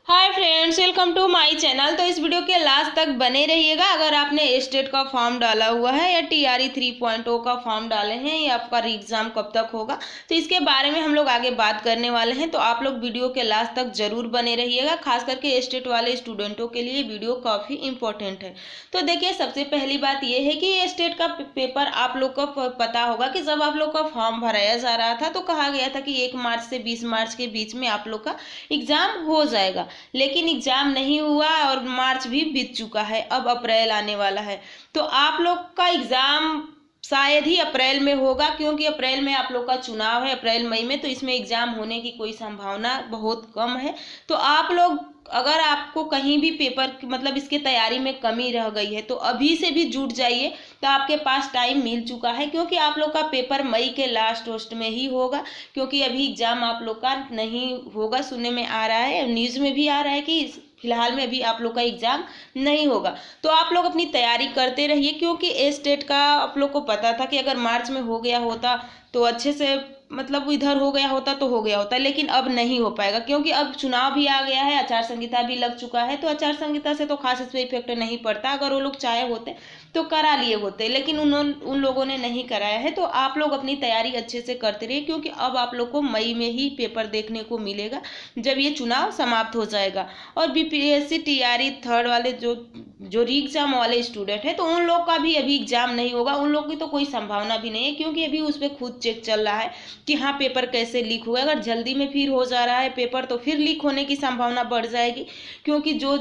Hi friends, welcome to my channel. तो इस video के लास्ट तक बने रहिएगा। अगर आपने स्टेट का फॉर्म डाला हुआ है या टीआरई 3.0 का फॉर्म डाले हैं या आपका एग्जाम कब तक होगा, तो इसके बारे में हम लोग आगे बात करने वाले हैं। तो आप लोग वीडियो के लास्ट तक जरूर बने रहिएगा। खास करके स्टेट वाले स्टूडेंटों के लिए वीडियो काफ़ी इंपॉर्टेंट है। तो देखिए, सबसे पहली बात यह है कि स्टेट का पेपर आप लोग को पता होगा कि जब आप लोग का फॉर्म भराया जा रहा था तो कहा गया था कि 1 मार्च से 20 मार्च के बीच में आप लोग का एग्जाम हो जाएगा। लेकिन एग्जाम नहीं हुआ और मार्च भी बीत चुका है, अब अप्रैल आने वाला है। तो आप लोग का एग्जाम शायद ही अप्रैल में होगा, क्योंकि अप्रैल में आप लोग का चुनाव है, अप्रैल मई में, तो इसमें एग्जाम होने की कोई संभावना बहुत कम है। तो आप लोग, अगर आपको कहीं भी पेपर मतलब इसके तैयारी में कमी रह गई है तो अभी से भी जुट जाइए। तो आपके पास टाइम मिल चुका है, क्योंकि आप लोग का पेपर मई के लास्ट होस्ट में ही होगा। क्योंकि अभी एग्जाम आप लोग का नहीं होगा, सुनने में आ रहा है, न्यूज़ में भी आ रहा है कि फिलहाल में अभी आप लोग का एग्जाम नहीं होगा। तो आप लोग अपनी तैयारी करते रहिए, क्योंकि स्टेट का आप लोग को पता था कि अगर मार्च में हो गया होता तो अच्छे से मतलब इधर हो गया होता तो हो गया होता, लेकिन अब नहीं हो पाएगा, क्योंकि अब चुनाव भी आ गया है, आचार संहिता भी लग चुका है। तो आचार संहिता से तो खास इस पर इफेक्ट नहीं पड़ता। अगर वो लोग चाहे होते तो करा लिए होते, लेकिन उन लोगों ने नहीं कराया है। तो आप लोग अपनी तैयारी अच्छे से करते रहिए, क्योंकि अब आप लोग को मई में ही पेपर देखने को मिलेगा, जब ये चुनाव समाप्त हो जाएगा। और बीपीएससी टीआरई थर्ड वाले जो री एग्जाम वाले स्टूडेंट हैं, तो उन लोग का भी अभी एग्जाम नहीं होगा। उन लोग की तो कोई संभावना भी नहीं है, क्योंकि अभी उस पर खुद चेक चल रहा है कि हाँ पेपर कैसे लीक हुआ। अगर जल्दी में फिर हो जा रहा है पेपर तो फिर लीक होने की संभावना बढ़ जाएगी, क्योंकि जो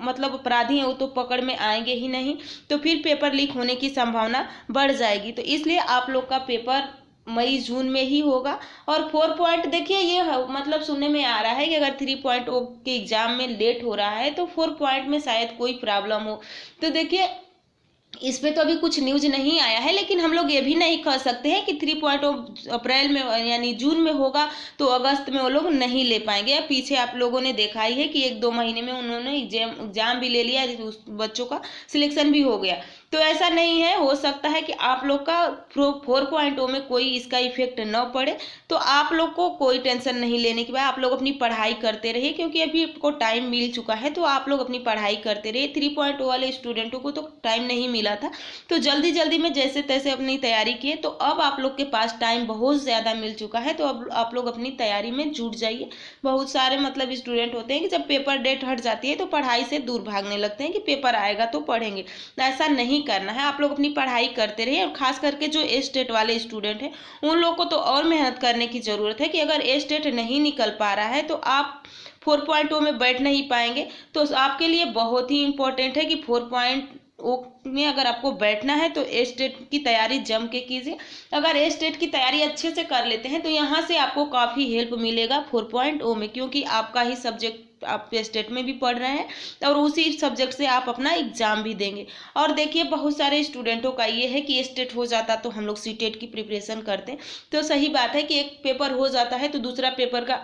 मतलब अपराधी हैं वो तो पकड़ में आएंगे ही नहीं, तो फिर पेपर लीक होने की संभावना बढ़ जाएगी। तो इसलिए आप लोग का पेपर मई जून में ही होगा। और 4 पॉइंट देखिए, ये मतलब सुनने में आ रहा है कि अगर 3.0 के एग्जाम में लेट हो रहा है तो 4 पॉइंट में शायद कोई प्रॉब्लम हो। तो देखिए, इस पे तो अभी कुछ न्यूज नहीं आया है, लेकिन हम लोग ये भी नहीं कह सकते हैं कि 3.0 अप्रैल में यानी जून में होगा तो अगस्त में वो लोग नहीं ले पाएंगे। पीछे आप लोगों ने देखा ही है कि 1-2 महीने में उन्होंने एग्जाम भी ले लिया, उस बच्चों का सिलेक्शन भी हो गया। तो ऐसा नहीं है, हो सकता है कि आप लोग का 4.0 में कोई इसका इफेक्ट न पड़े। तो आप लोग को कोई टेंशन नहीं लेने की बात, आप लोग अपनी पढ़ाई करते रहिए, क्योंकि अभी आपको टाइम मिल चुका है। तो आप लोग अपनी पढ़ाई करते रहिए। 3.0 वाले स्टूडेंटों को तो टाइम नहीं मिला था, तो जल्दी जल्दी में जैसे तैसे अपनी तैयारी किए। तो अब आप लोग के पास टाइम बहुत ज़्यादा मिल चुका है, तो अब आप लोग अपनी तैयारी में जुट जाइए। बहुत सारे मतलब स्टूडेंट होते हैं कि जब पेपर डेट हट जाती है तो पढ़ाई से दूर भागने लगते हैं कि पेपर आएगा तो पढ़ेंगे। ऐसा नहीं करना है, आप लोग अपनी पढ़ाई करते रहिए। और खास करके जो स्टेट वाले स्टूडेंट हैं उन लोग को तो और मेहनत करने की ज़रूरत है, कि अगर स्टेट नहीं निकल पा रहा है तो आप 4.0 में बैठ नहीं पाएंगे। तो आपके लिए बहुत ही इंपॉर्टेंट है कि 4.0 में अगर आपको बैठना है तो स्टेट की तैयारी जम के कीजिए। अगर स्टेट की तैयारी अच्छे से कर लेते हैं तो यहाँ से आपको काफ़ी हेल्प मिलेगा 4.0 में, क्योंकि आपका ही सब्जेक्ट आप स्टेट में भी पढ़ रहे हैं और उसी सब्जेक्ट से आप अपना एग्जाम भी देंगे। और देखिए, बहुत सारे स्टूडेंटों का ये है कि स्टेट हो जाता तो हम लोग सीटेट की प्रिपरेशन करते हैं। तो सही बात है कि एक पेपर हो जाता है तो दूसरा पेपर का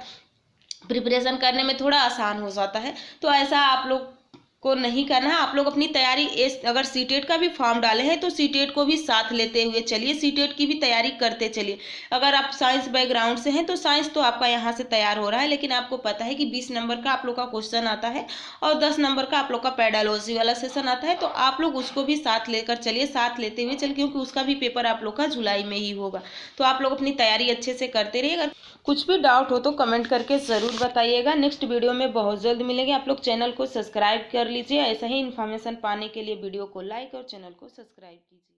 प्रिपरेशन करने में थोड़ा आसान हो जाता है। तो ऐसा आप लोग को नहीं करना है। आप लोग अपनी तैयारी, अगर सीटेट का भी फॉर्म डाले हैं तो सीटेट को भी साथ लेते हुए चलिए, सीटेट की भी तैयारी करते चलिए। अगर आप साइंस बैकग्राउंड से हैं तो साइंस तो आपका यहाँ से तैयार हो रहा है, लेकिन आपको पता है कि 20 नंबर का आप लोग का क्वेश्चन आता है और 10 नंबर का आप लोग का पेडालॉजी वाला सेशन आता है। तो आप लोग उसको भी साथ लेकर चलिए, साथ लेते हुए चलिए, क्योंकि उसका भी पेपर आप लोग का जुलाई में ही होगा। तो आप लोग अपनी तैयारी अच्छे से करते रहिए। अगर कुछ भी डाउट हो तो कमेंट करके ज़रूर बताइएगा। नेक्स्ट वीडियो में बहुत जल्द मिलेंगे। आप लोग चैनल को सब्सक्राइब कर लीजिए। ऐसा ही इन्फॉर्मेशन पाने के लिए वीडियो को लाइक और चैनल को सब्सक्राइब कीजिए।